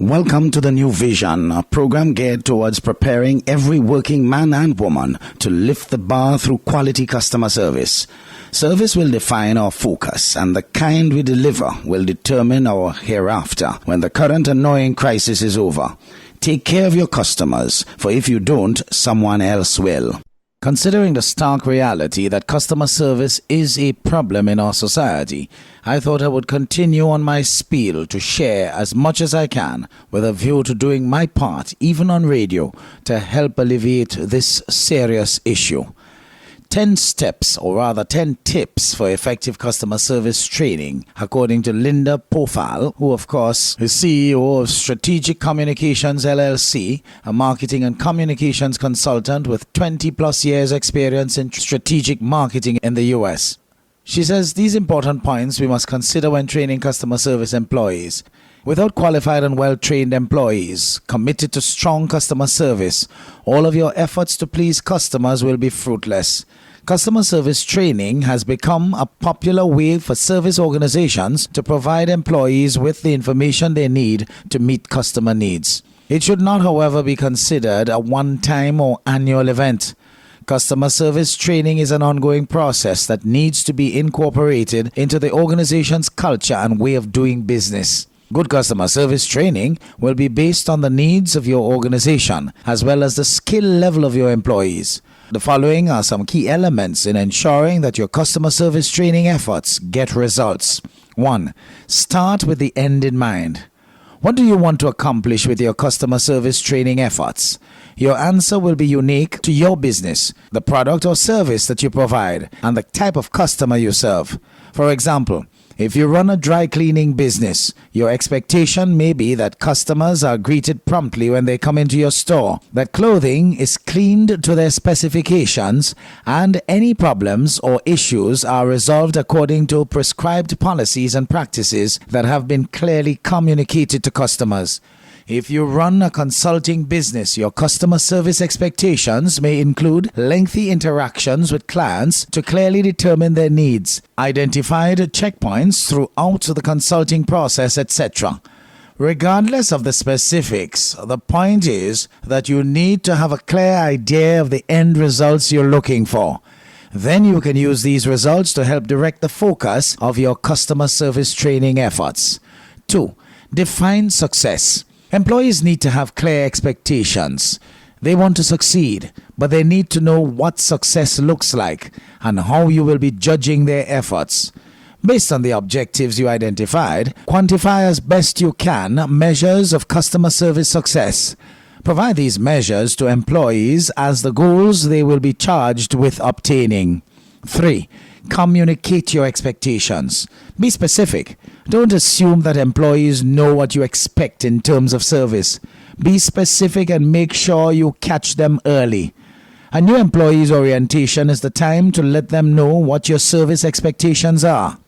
Welcome to the New Vision, a program geared towards preparing every working man and woman to lift the bar through quality customer service. Service will define our focus, and the kind we deliver will determine our hereafter when the current annoying crisis is over. Take care of your customers, for if you don't, someone else will. Considering the stark reality that customer service is a problem in our society, I thought I would continue on my spiel to share as much as I can with a view to doing my part, even on radio, to help alleviate this serious issue. 10 steps, or rather 10 tips for effective customer service training, according to Linda Pofal, who of course is CEO of Strategic Communications LLC, a marketing and communications consultant with 20 plus years experience in strategic marketing in the US. She says these important points we must consider when training customer service employees. Without qualified and well-trained employees committed to strong customer service, all of your efforts to please customers will be fruitless. Customer service training has become a popular way for service organizations to provide employees with the information they need to meet customer needs. It should not, however, be considered a one-time or annual event. Customer service training is an ongoing process that needs to be incorporated into the organization's culture and way of doing business. Good customer service training will be based on the needs of your organization as well as the skill level of your employees. The following are some key elements in ensuring that your customer service training efforts get results. 1. Start with the end in mind. What do you want to accomplish with your customer service training efforts? Your answer will be unique to your business, the product or service that you provide, and the type of customer you serve. For example, if you run a dry cleaning business, your expectation may be that customers are greeted promptly when they come into your store, that clothing is cleaned to their specifications, and any problems or issues are resolved according to prescribed policies and practices that have been clearly communicated to customers. If you run a consulting business, your customer service expectations may include lengthy interactions with clients to clearly determine their needs, identified checkpoints throughout the consulting process, etc. Regardless of the specifics, the point is that you need to have a clear idea of the end results you're looking for. Then you can use these results to help direct the focus of your customer service training efforts. 2. Define success. Employees need to have clear expectations. They want to succeed, but they need to know what success looks like and how you will be judging their efforts. Based on the objectives you identified, quantify as best you can measures of customer service success. Provide these measures to employees as the goals they will be charged with obtaining. 3. Communicate your expectations. Be specific. Don't assume that employees know what you expect in terms of service. Be specific and make sure you catch them early. A new employee's orientation is the time to let them know what your service expectations are.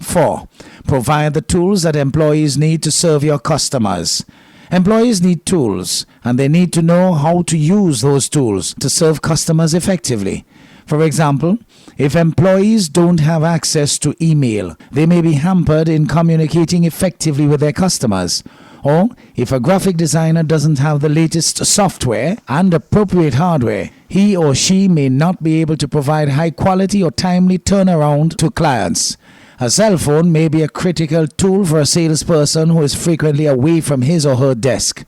4. Provide the tools that employees need to serve your customers. Employees need tools, and they need to know how to use those tools to serve customers effectively. For example, if employees don't have access to email, they may be hampered in communicating effectively with their customers. Or if a graphic designer doesn't have the latest software and appropriate hardware, he or she may not be able to provide high quality or timely turnaround to clients. A cell phone may be a critical tool for a salesperson who is frequently away from his or her desk.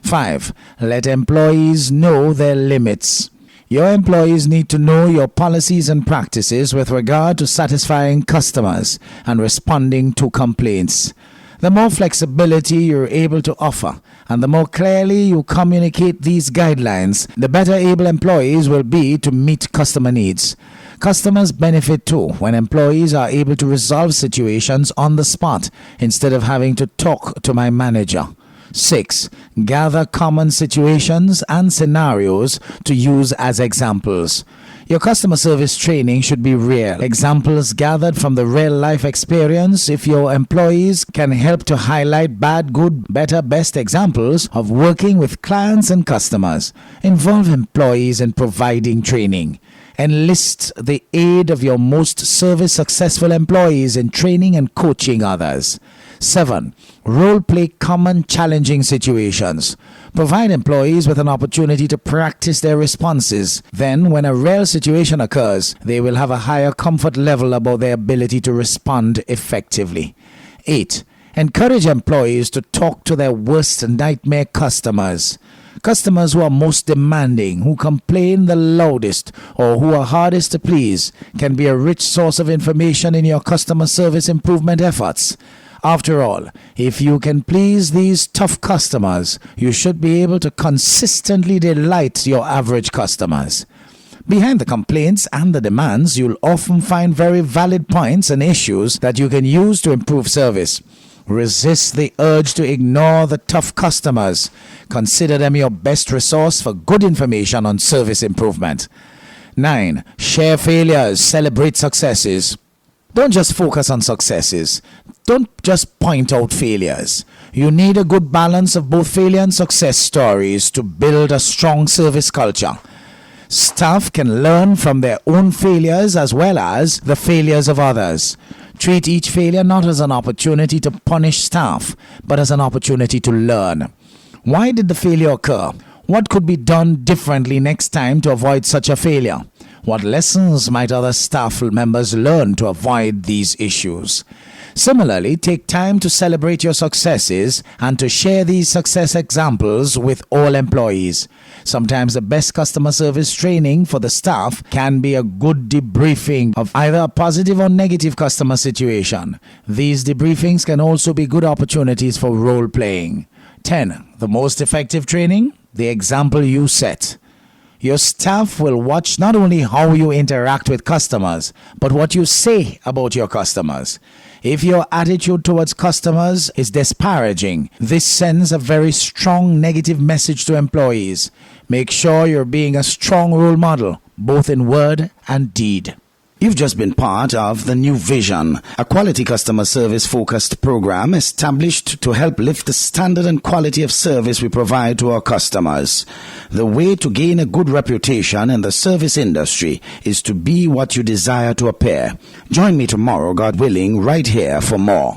5. Let employees know their limits. Your employees need to know your policies and practices with regard to satisfying customers and responding to complaints. The more flexibility you're able to offer and the more clearly you communicate these guidelines, the better able employees will be to meet customer needs. Customers benefit too when employees are able to resolve situations on the spot instead of having to talk to my manager. 6. Gather common situations and scenarios to use as examples. Your customer service training should be real. Examples gathered from the real-life experience. If your employees can help to highlight bad, good, better, best examples of working with clients and customers, involve employees in providing training. Enlist the aid of your most service-successful employees in training and coaching others. 7. Role play common challenging situations. Provide employees with an opportunity to practice their responses. Then, when a real situation occurs, they will have a higher comfort level about their ability to respond effectively. 8. Encourage employees to talk to their worst nightmare customers. Customers who are most demanding, who complain the loudest, or who are hardest to please can be a rich source of information in your customer service improvement efforts. After all, if you can please these tough customers, you should be able to consistently delight your average customers. Behind the complaints and the demands, you'll often find very valid points and issues that you can use to improve service. Resist the urge to ignore the tough customers. Consider them your best resource for good information on service improvement. 9. Share failures, celebrate successes. Don't just focus on successes. Don't just point out failures. You need a good balance of both failure and success stories to build a strong service culture. Staff can learn from their own failures as well as the failures of others. Treat each failure not as an opportunity to punish staff, but as an opportunity to learn. Why did the failure occur? What could be done differently next time to avoid such a failure? What lessons might other staff members learn to avoid these issues? Similarly, take time to celebrate your successes and to share these success examples with all employees. Sometimes the best customer service training for the staff can be a good debriefing of either a positive or negative customer situation. These debriefings can also be good opportunities for role playing. 10. The most effective training? The example you set. Your staff will watch not only how you interact with customers, but what you say about your customers. If your attitude towards customers is disparaging, this sends a very strong negative message to employees. Make sure you're being a strong role model, both in word and deed. You've just been part of the New Vision, a quality customer service focused program established to help lift the standard and quality of service we provide to our customers. The way to gain a good reputation in the service industry is to be what you desire to appear. Join me tomorrow, God willing, right here for more.